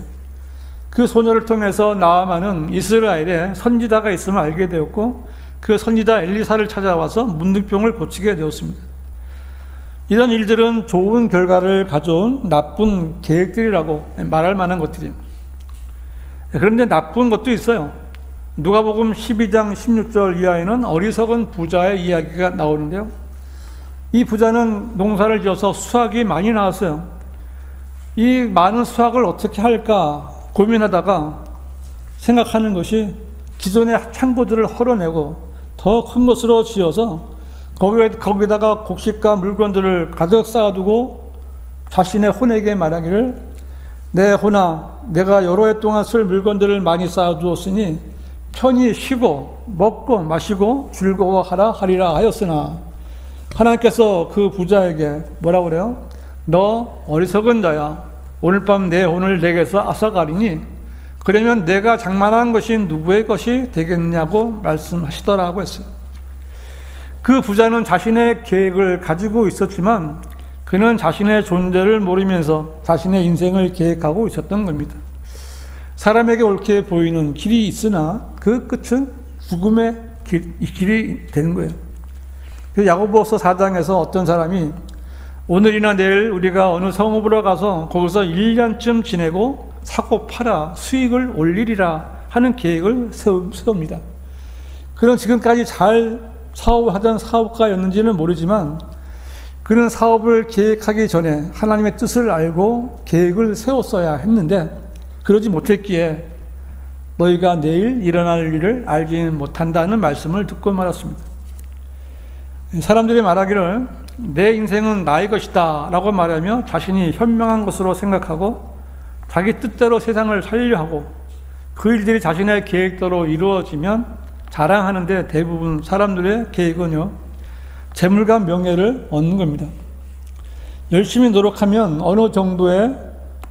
그 소녀를 통해서 나아만은 이스라엘에 선지자가 있음을 알게 되었고 그 선지자 엘리사를 찾아와서 문둥병을 고치게 되었습니다. 이런 일들은 좋은 결과를 가져온 나쁜 계획들이라고 말할 만한 것들이에요. 그런데 나쁜 것도 있어요. 누가복음 12장 16절 이하에는 어리석은 부자의 이야기가 나오는데요. 이 부자는 농사를 지어서 수확이 많이 나왔어요. 이 많은 수확을 어떻게 할까 고민하다가 생각하는 것이 기존의 창고들을 헐어내고 더 큰 것으로 지어서 거기다가 곡식과 물건들을 가득 쌓아두고 자신의 혼에게 말하기를, 내 혼아, 내가 여러 해 동안 쓸 물건들을 많이 쌓아두었으니 편히 쉬고 먹고 마시고 즐거워하라 하리라 하였으나, 하나님께서 그 부자에게 뭐라고 그래요? 너 어리석은 자야, 오늘 밤 내 혼을 내게서 앗아가리니 그러면 내가 장만한 것이 누구의 것이 되겠냐고 말씀하시더라고 했어요. 그 부자는 자신의 계획을 가지고 있었지만 그는 자신의 존재를 모르면서 자신의 인생을 계획하고 있었던 겁니다. 사람에게 옳게 보이는 길이 있으나 그 끝은 죽음의 길이 되는 거예요. 야고보서 4장에서 어떤 사람이 오늘이나 내일 우리가 어느 성읍으로 가서 거기서 1년쯤 지내고 사고 팔아 수익을 올리리라 하는 계획을 세웁니다. 그는 지금까지 잘 사업하던 사업가였는지는 모르지만 그는 사업을 계획하기 전에 하나님의 뜻을 알고 계획을 세웠어야 했는데 그러지 못했기에 너희가 내일 일어날 일을 알지는 못한다는 말씀을 듣고 말았습니다. 사람들이 말하기를 내 인생은 나의 것이다 라고 말하며 자신이 현명한 것으로 생각하고 자기 뜻대로 세상을 살려 하고 그 일들이 자신의 계획대로 이루어지면 자랑하는데 대부분 사람들의 계획은요, 재물과 명예를 얻는 겁니다. 열심히 노력하면 어느 정도의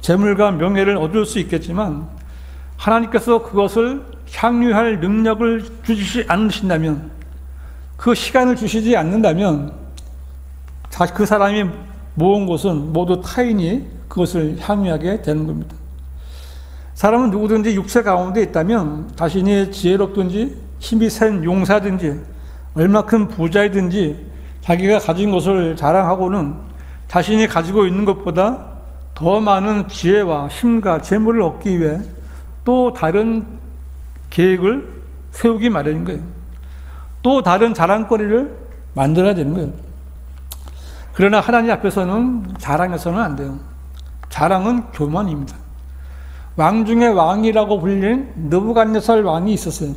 재물과 명예를 얻을 수 있겠지만 하나님께서 그것을 향유할 능력을 주시지 않으신다면, 그 시간을 주시지 않는다면 그 사람이 모은 것은 모두 타인이 그것을 향유하게 되는 겁니다. 사람은 누구든지 육체 가운데 있다면 자신이 지혜롭든지 힘이 센 용사든지 얼마큼 부자이든지 자기가 가진 것을 자랑하고는 자신이 가지고 있는 것보다 더 많은 지혜와 힘과 재물을 얻기 위해 또 다른 계획을 세우기 마련인 거예요. 또 다른 자랑거리를 만들어야 되는 거예요. 그러나 하나님 앞에서는 자랑해서는 안 돼요. 자랑은 교만입니다. 왕 중에 왕이라고 불린 느부갓네살 왕이 있었어요.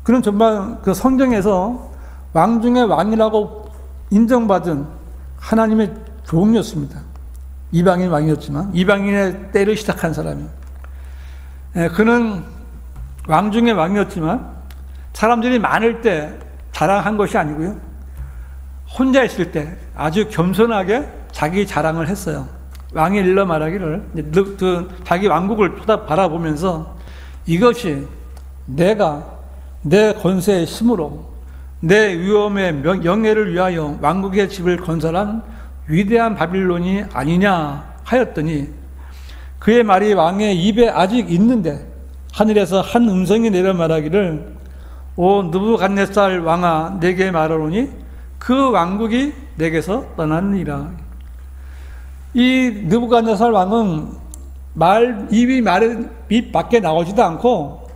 그는 정말 그 성경에서 왕 중에 왕이라고 인정받은 하나님의 종이었습니다. 이방인 왕이었지만 이방인의 때를 시작한 사람이에요. 그는 왕 중에 왕이었지만 사람들이 많을 때 자랑한 것이 아니고요. 혼자 있을 때 아주 겸손하게 자기 자랑을 했어요. 왕이 일러 말하기를 자기 왕국을 바라보면서 이것이 내가 내 권세의 힘으로 내 위엄의 영예를 위하여 왕국의 집을 건설한 위대한 바빌론이 아니냐 하였더니 그의 말이 왕의 입에 아직 있는데 하늘에서 한 음성이 내려 말하기를 오 느부갓네살 왕아 내게 말하노니 그 왕국이 내게서 떠났느니라. 이 느부갓네살 왕은 입 밖에 나오지도 않고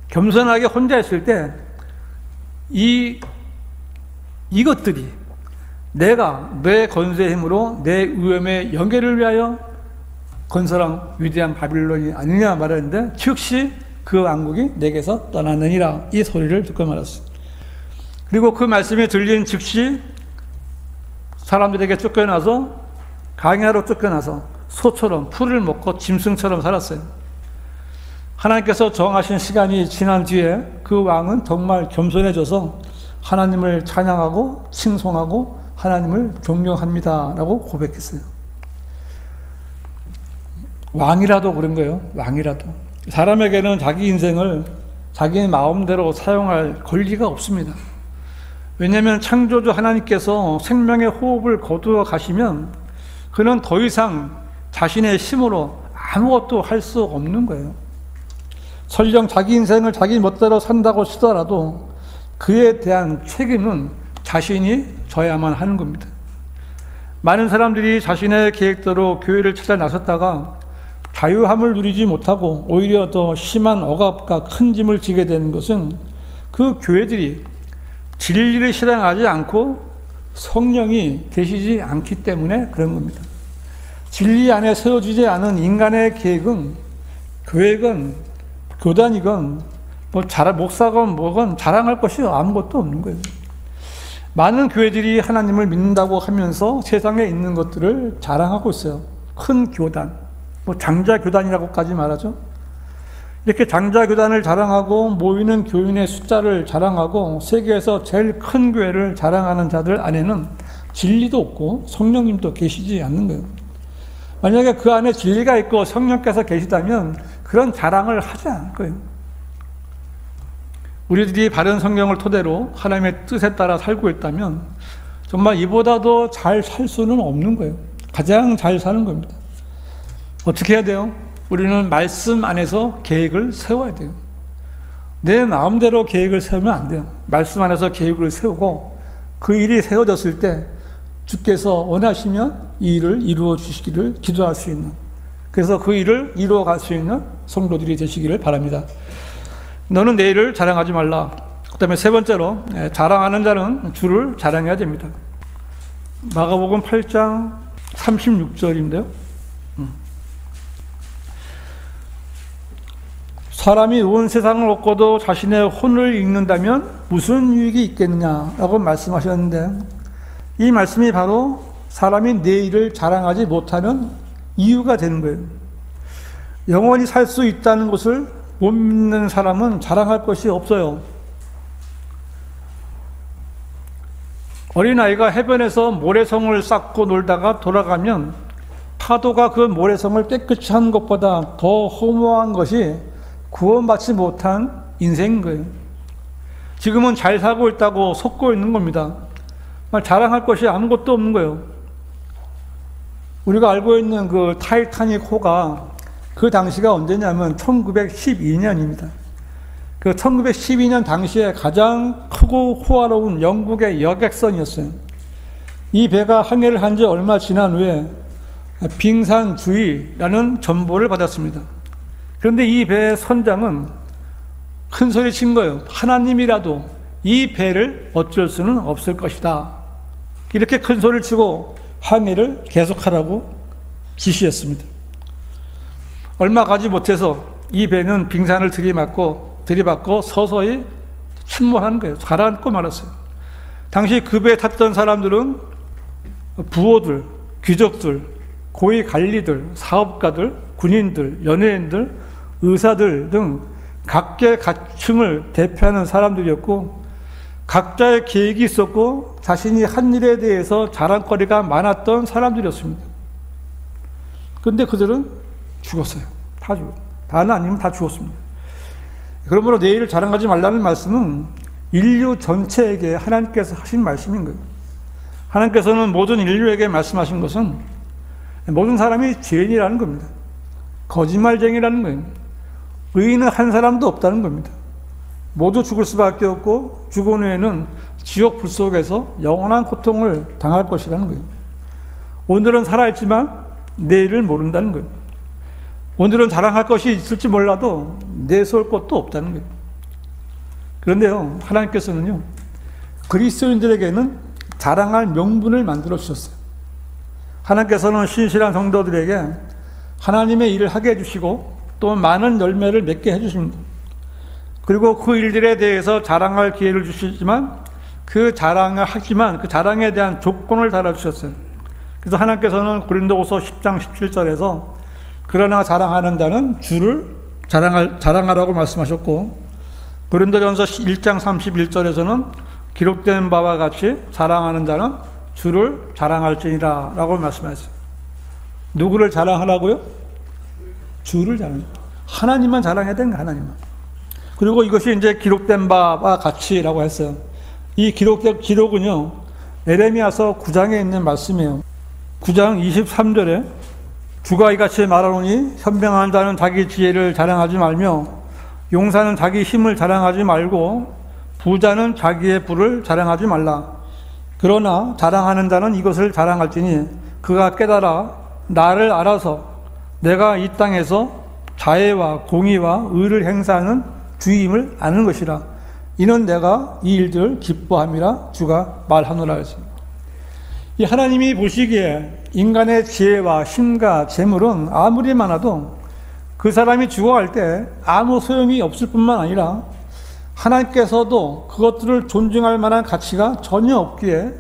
겸손하게 혼자 있을 때 이것들이 내가 내 권세의 힘으로 내 위엄의 영예를 위하여 건설한 위대한 바빌론이 아니냐 말하는데 즉시 그 왕국이 내게서 떠났느니라 이 소리를 듣고 말았어요. 그리고 그 말씀이 들린 즉시 사람들에게 쫓겨나서 강야로 쫓겨나서 소처럼 풀을 먹고 짐승처럼 살았어요. 하나님께서 정하신 시간이 지난 뒤에 그 왕은 정말 겸손해져서 하나님을 찬양하고 칭송하고 하나님을 존경합니다 라고 고백했어요. 왕이라도 그런 거예요. 왕이라도. 사람에게는 자기 인생을 자기 마음대로 사용할 권리가 없습니다. 왜냐하면 창조주 하나님께서 생명의 호흡을 거두어 가시면 그는 더 이상 자신의 힘으로 아무것도 할 수 없는 거예요. 설령 자기 인생을 자기 멋대로 산다고 치더라도 그에 대한 책임은 자신이 져야만 하는 겁니다. 많은 사람들이 자신의 계획대로 교회를 찾아 나섰다가 자유함을 누리지 못하고 오히려 더 심한 억압과 큰 짐을 지게 되는 것은 그 교회들이 진리를 실행하지 않고 성령이 계시지 않기 때문에 그런 겁니다. 진리 안에 세워지지 않은 인간의 계획은 교회건 교단이건 목사건 뭐건 자랑할 것이 아무것도 없는 거예요. 많은 교회들이 하나님을 믿는다고 하면서 세상에 있는 것들을 자랑하고 있어요. 큰 교단, 장자교단이라고까지 말하죠. 이렇게 장자교단을 자랑하고 모이는 교인의 숫자를 자랑하고 세계에서 제일 큰 교회를 자랑하는 자들 안에는 진리도 없고 성령님도 계시지 않는 거예요. 만약에 그 안에 진리가 있고 성령께서 계시다면 그런 자랑을 하지 않을 거예요. 우리들이 바른 성경을 토대로 하나님의 뜻에 따라 살고 있다면 정말 이보다도 잘 살 수는 없는 거예요. 가장 잘 사는 겁니다. 어떻게 해야 돼요? 우리는 말씀 안에서 계획을 세워야 돼요. 내 마음대로 계획을 세우면 안 돼요. 말씀 안에서 계획을 세우고 그 일이 세워졌을 때 주께서 원하시면 이 일을 이루어 주시기를 기도할 수 있는, 그래서 그 일을 이루어 갈 수 있는 성도들이 되시기를 바랍니다. 너는 내 일을 자랑하지 말라. 그 다음에 세 번째로 자랑하는 자는 주를 자랑해야 됩니다. 마가복음 8장 36절인데요. 사람이 온 세상을 얻고도 자신의 혼을 잃는다면 무슨 유익이 있겠느냐라고 말씀하셨는데, 이 말씀이 바로 사람이 내 일을 자랑하지 못하는 이유가 되는 거예요. 영원히 살 수 있다는 것을 못 믿는 사람은 자랑할 것이 없어요. 어린아이가 해변에서 모래성을 쌓고 놀다가 돌아가면 파도가 그 모래성을 깨끗이 한 것보다 더 허무한 것이 구원받지 못한 인생인 거예요. 지금은 잘 살고 있다고 속고 있는 겁니다. 자랑할 것이 아무것도 없는 거예요. 우리가 알고 있는 그 타이타닉 호가 그 당시가 언제냐면 1912년입니다. 그 1912년 당시에 가장 크고 호화로운 영국의 여객선이었어요. 이 배가 항해를 한 지 얼마 지난 후에 빙산주의라는 전보를 받았습니다. 그런데 이 배의 선장은 큰 소리 친 거예요. 하나님이라도 이 배를 어쩔 수는 없을 것이다. 이렇게 큰 소리를 치고 항해를 계속하라고 지시했습니다. 얼마 가지 못해서 이 배는 빙산을 들이받고 서서히 침몰하는 거예요. 가라앉고 말았어요. 당시 그 배에 탔던 사람들은 부호들, 귀족들, 고위 관리들, 사업가들, 군인들, 연예인들, 의사들 등 각계각층을 대표하는 사람들이었고, 각자의 계획이 있었고 자신이 한 일에 대해서 자랑거리가 많았던 사람들이었습니다. 그런데 그들은 죽었어요. 다는 아니면 다 죽었습니다. 그러므로 내일을 자랑하지 말라는 말씀은 인류 전체에게 하나님께서 하신 말씀인 거예요. 하나님께서는 모든 인류에게 말씀하신 것은 모든 사람이 죄인이라는 겁니다. 거짓말쟁이라는 거예요. 의인은 한 사람도 없다는 겁니다. 모두 죽을 수밖에 없고 죽은 후에는 지옥 불 속에서 영원한 고통을 당할 것이라는 거예요. 오늘은 살아있지만 내일을 모른다는 거예요. 오늘은 자랑할 것이 있을지 몰라도 내세울 것도 없다는 거예요. 그런데요, 하나님께서는요, 그리스도인들에게는 자랑할 명분을 만들어 주셨어요. 하나님께서는 신실한 성도들에게 하나님의 일을 하게 해주시고 또 많은 열매를 맺게 해주십니다. 그리고 그 일들에 대해서 자랑할 기회를 주시지만 그 자랑에 대한 조건을 달아주셨어요. 그래서 하나님께서는 고린도후서 10장 17절에서 그러나 자랑하는 자는 주를 자랑하라고 말씀하셨고, 고린도전서 1장 31절에서는 기록된 바와 같이 자랑하는 자는 주를 자랑할지니라 라고 말씀하셨어요. 누구를 자랑하라고요? 주를 자랑해요. 하나님만 자랑해야 되는 거예요. 하나님만. 그리고 이것이 이제 기록된 바와 같이라고 했어요. 이 기록은요, 에레미야서 9장에 있는 말씀이에요. 9장 23절에 주가 이같이 말하노니 현명한 자는 자기 지혜를 자랑하지 말며 용사는 자기 힘을 자랑하지 말고 부자는 자기의 부를 자랑하지 말라. 그러나 자랑하는 자는 이것을 자랑할지니 그가 깨달아 나를 알아서 내가 이 땅에서 자애와 공의와 의를 행사하는 주임을 아는 것이라. 이는 내가 이 일들을 기뻐함이라 주가 말하노라 했습니다. 이 하나님이 보시기에 인간의 지혜와 힘과 재물은 아무리 많아도 그 사람이 죽어갈 때 아무 소용이 없을 뿐만 아니라 하나님께서도 그것들을 존중할 만한 가치가 전혀 없기에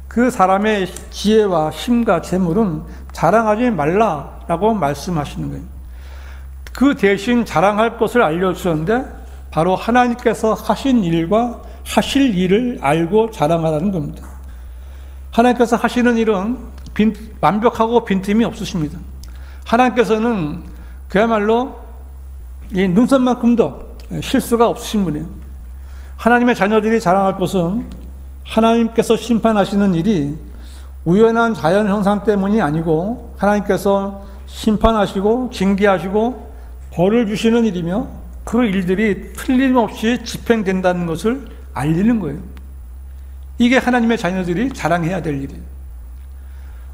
그 사람의 지혜와 힘과 재물은 자랑하지 말라라고 말씀하시는 거예요. 그 대신 자랑할 것을 알려주셨는데 바로 하나님께서 하신 일과 하실 일을 알고 자랑하라는 겁니다. 하나님께서 하시는 일은 완벽하고 빈틈이 없으십니다. 하나님께서는 그야말로 이 눈썹만큼도 실수가 없으신 분이에요. 하나님의 자녀들이 자랑할 것은 하나님께서 심판하시는 일이 우연한 자연 현상 때문이 아니고 하나님께서 심판하시고 징계하시고 벌을 주시는 일이며 그 일들이 틀림없이 집행된다는 것을 알리는 거예요. 이게 하나님의 자녀들이 자랑해야 될 일이에요.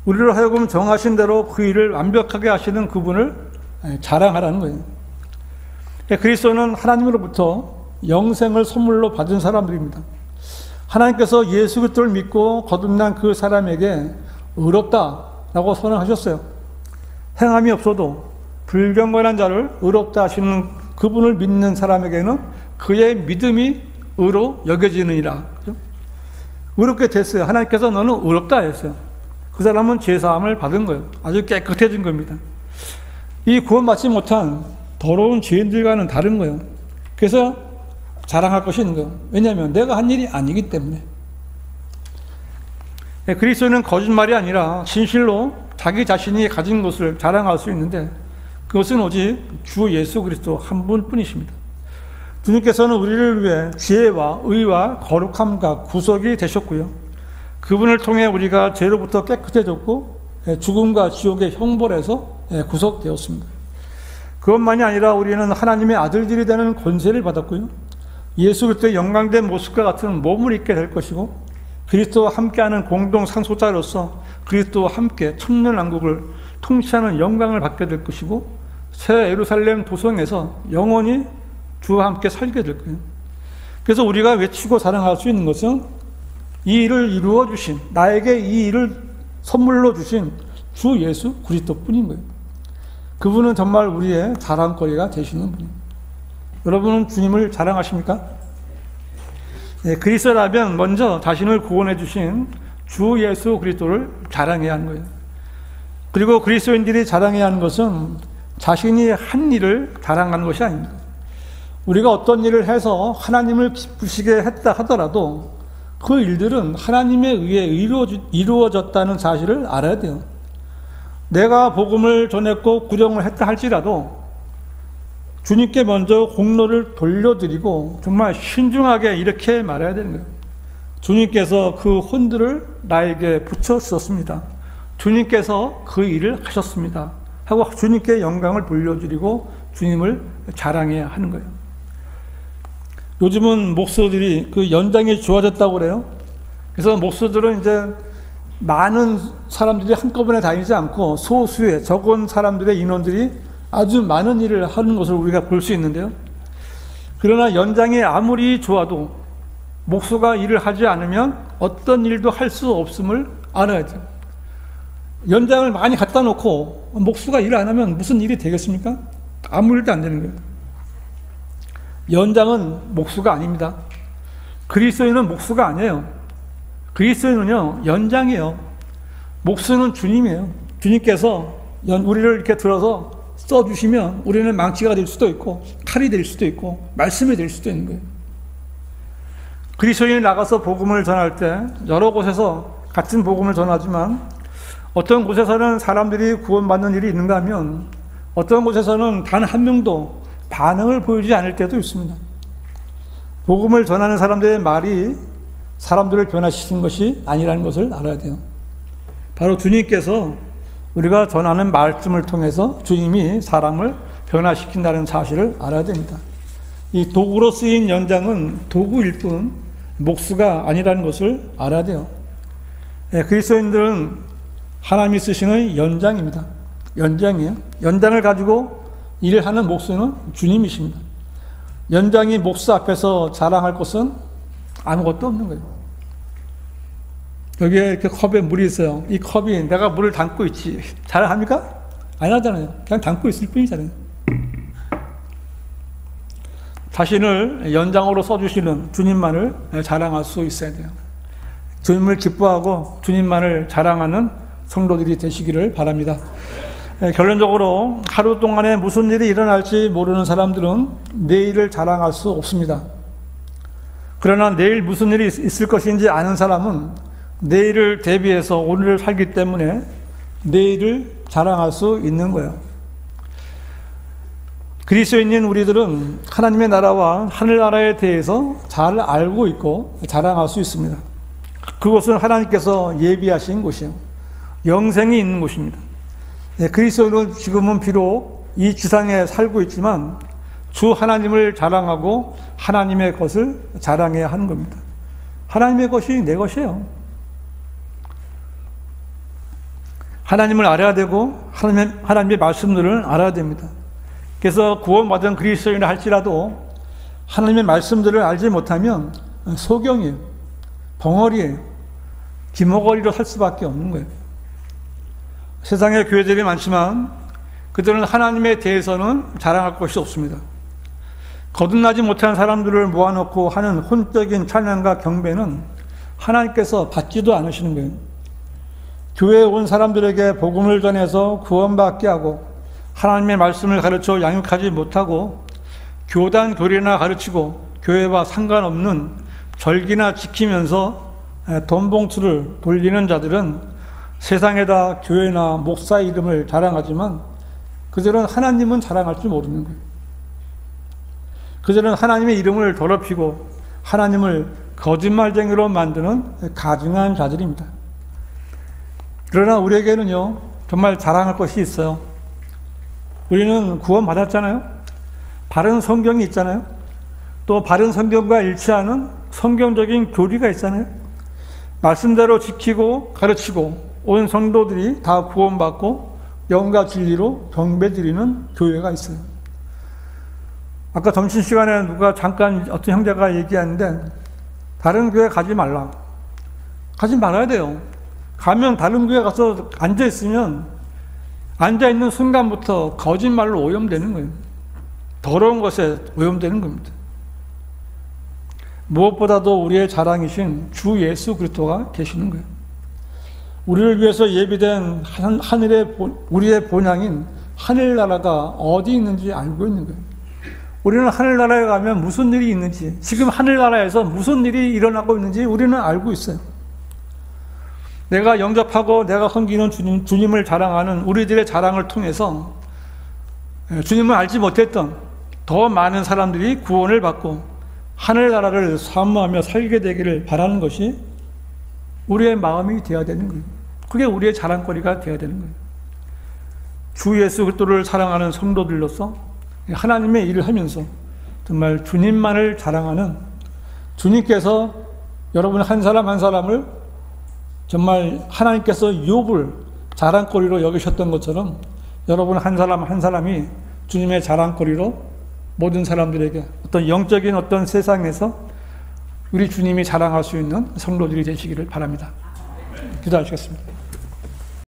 우리를 하여금 정하신 대로 그 일을 완벽하게 하시는 그분을 자랑하라는 거예요. 그리스도는 하나님으로부터 영생을 선물로 받은 사람들입니다. 하나님께서 예수 그리스도를 믿고 거듭난 그 사람에게 의롭다라고 선언하셨어요. 행함이 없어도 불경건한 자를 의롭다 하시는 그분을 믿는 사람에게는 그의 믿음이 의로 여겨지느니라. 그렇죠? 의롭게 됐어요. 하나님께서 너는 의롭다 했어요. 그 사람은 죄사함을 받은 거예요. 아주 깨끗해진 겁니다. 이 구원받지 못한 더러운 죄인들과는 다른 거예요. 그래서 자랑할 것이 있는 거예요. 왜냐하면 내가 한 일이 아니기 때문에. 그리스도는 거짓말이 아니라 진실로 자기 자신이 가진 것을 자랑할 수 있는데 그것은 오직 주 예수 그리스도 한 분뿐이십니다. 주님께서는 우리를 위해 지혜와 의와 거룩함과 구속이 되셨고요. 그분을 통해 우리가 죄로부터 깨끗해졌고 죽음과 지옥의 형벌에서 구속되었습니다. 그것만이 아니라 우리는 하나님의 아들들이 되는 권세를 받았고요. 예수 그리스도의 영광된 모습과 같은 몸을 입게 될 것이고 그리스도와 함께하는 공동 상속자로서 그리스도와 함께 천년왕국을 통치하는 영광을 받게 될 것이고 새 예루살렘 도성에서 영원히 주와 함께 살게 될 거예요. 그래서 우리가 외치고 자랑할 수 있는 것은 이 일을 이루어 주신, 나에게 이 일을 선물로 주신 주 예수 그리스도뿐인 거예요. 그분은 정말 우리의 자랑거리가 되시는 분이에요. 여러분은 주님을 자랑하십니까? 네, 그리스도라면 먼저 자신을 구원해 주신 주 예수 그리스도를 자랑해야 하는 거예요. 그리고 그리스도인들이 자랑해야 하는 것은 자신이 한 일을 자랑하는 것이 아닙니다. 우리가 어떤 일을 해서 하나님을 기쁘시게 했다 하더라도 그 일들은 하나님에 의해 이루어졌다는 사실을 알아야 돼요. 내가 복음을 전했고 구정을 했다 할지라도 주님께 먼저 공로를 돌려드리고 정말 신중하게 이렇게 말해야 되는 거예요. 주님께서 그 혼들을 나에게 붙여주셨습니다. 주님께서 그 일을 하셨습니다. 하고 주님께 영광을 돌려드리고 주님을 자랑해야 하는 거예요. 요즘은 목사들이 그 연장이 좋아졌다고 그래요. 그래서 목사들은 이제 많은 사람들이 한꺼번에 다니지 않고 소수의 적은 사람들의 인원들이 아주 많은 일을 하는 것을 우리가 볼 수 있는데요. 그러나 연장이 아무리 좋아도 목수가 일을 하지 않으면 어떤 일도 할 수 없음을 알아야 돼요. 연장을 많이 갖다 놓고 목수가 일 안 하면 무슨 일이 되겠습니까? 아무 일도 안 되는 거예요. 연장은 목수가 아닙니다. 그리스도인은 목수가 아니에요. 그리스도인은요, 연장이에요. 목수는 주님이에요. 주님께서 우리를 이렇게 들어서 써주시면 우리는 망치가 될 수도 있고 칼이 될 수도 있고 말씀이 될 수도 있는 거예요. 그리스도인이 나가서 복음을 전할 때 여러 곳에서 같은 복음을 전하지만 어떤 곳에서는 사람들이 구원받는 일이 있는가 하면 어떤 곳에서는 단 한 명도 반응을 보이지 않을 때도 있습니다. 복음을 전하는 사람들의 말이 사람들을 변화시키는 것이 아니라는 것을 알아야 돼요. 바로 주님께서 우리가 전하는 말씀을 통해서 주님이 사람을 변화시킨다는 사실을 알아야 됩니다. 이 도구로 쓰인 연장은 도구일 뿐 목수가 아니라는 것을 알아야 돼요. 그리스도인들은 하나님이 쓰시는 연장입니다. 연장이에요. 연장을 가지고 일을 하는 목수는 주님이십니다. 연장이 목수 앞에서 자랑할 것은 아무것도 없는 거예요. 여기에 이렇게 컵에 물이 있어요. 이 컵이 내가 물을 담고 있지. 자랑합니까? 안 하잖아요. 그냥 담고 있을 뿐이잖아요. 자신을 연장으로 써주시는 주님만을 자랑할 수 있어야 돼요. 주님을 기뻐하고 주님만을 자랑하는 성도들이 되시기를 바랍니다. 결론적으로 하루 동안에 무슨 일이 일어날지 모르는 사람들은 내일을 자랑할 수 없습니다. 그러나 내일 무슨 일이 있을 것인지 아는 사람은 내일을 대비해서 오늘을 살기 때문에 내일을 자랑할 수 있는 거예요. 그리스도인인 우리들은 하나님의 나라와 하늘나라에 대해서 잘 알고 있고 자랑할 수 있습니다. 그것은 하나님께서 예비하신 곳이에요. 영생이 있는 곳입니다. 그리스도인은 지금은 비록 이 지상에 살고 있지만 주 하나님을 자랑하고 하나님의 것을 자랑해야 하는 겁니다. 하나님의 것이 내 것이에요. 하나님을 알아야 되고 하나님의 말씀들을 알아야 됩니다. 그래서 구원받은 그리스도인을 할지라도 하나님의 말씀들을 알지 못하면 소경이에요. 벙어리예요. 기머거리로 살 수밖에 없는 거예요. 세상에 교회들이 많지만 그들은 하나님에 대해서는 자랑할 것이 없습니다. 거듭나지 못한 사람들을 모아놓고 하는 혼적인 찬양과 경배는 하나님께서 받지도 않으시는 거예요. 교회에 온 사람들에게 복음을 전해서 구원받게 하고 하나님의 말씀을 가르쳐 양육하지 못하고 교단 교리나 가르치고 교회와 상관없는 절기나 지키면서 돈봉투를 돌리는 자들은 세상에다 교회나 목사 이름을 자랑하지만 그들은 하나님은 자랑할 줄 모르는 거예요. 그들은 하나님의 이름을 더럽히고 하나님을 거짓말쟁이로 만드는 가증한 자들입니다. 그러나 우리에게는요, 정말 자랑할 것이 있어요. 우리는 구원받았잖아요. 바른 성경이 있잖아요. 또 바른 성경과 일치하는 성경적인 교리가 있잖아요. 말씀대로 지키고 가르치고 온 성도들이 다 구원받고 영과 진리로 경배드리는 교회가 있어요. 아까 점심시간에 누가 잠깐 어떤 형제가 얘기하는데 다른 교회 가지 말라. 가지 말아야 돼요. 가면 다른 교회 가서 앉아있으면 앉아있는 순간부터 거짓말로 오염되는 거예요. 더러운 것에 오염되는 겁니다. 무엇보다도 우리의 자랑이신 주 예수 그리스도가 계시는 거예요. 우리를 위해서 예비된 우리의 본향인 하늘나라가 어디 있는지 알고 있는 거예요. 우리는 하늘나라에 가면 무슨 일이 있는지, 지금 하늘나라에서 무슨 일이 일어나고 있는지 우리는 알고 있어요. 내가 영접하고 내가 섬기는 주님을 자랑하는 우리들의 자랑을 통해서 주님을 알지 못했던 더 많은 사람들이 구원을 받고 하늘나라를 사모하며 살게 되기를 바라는 것이 우리의 마음이 되어야 되는 거예요. 그게 우리의 자랑거리가 되어야 되는 거예요. 주 예수 그리스도를 사랑하는 성도들로서 하나님의 일을 하면서 정말 주님만을 자랑하는, 주님께서 여러분 한 사람 한 사람을 정말 하나님께서 욥을 자랑거리로 여기셨던 것처럼 여러분 한 사람 한 사람이 주님의 자랑거리로 모든 사람들에게 어떤 영적인 어떤 세상에서 우리 주님이 자랑할 수 있는 성도들이 되시기를 바랍니다. 기도하시겠습니다.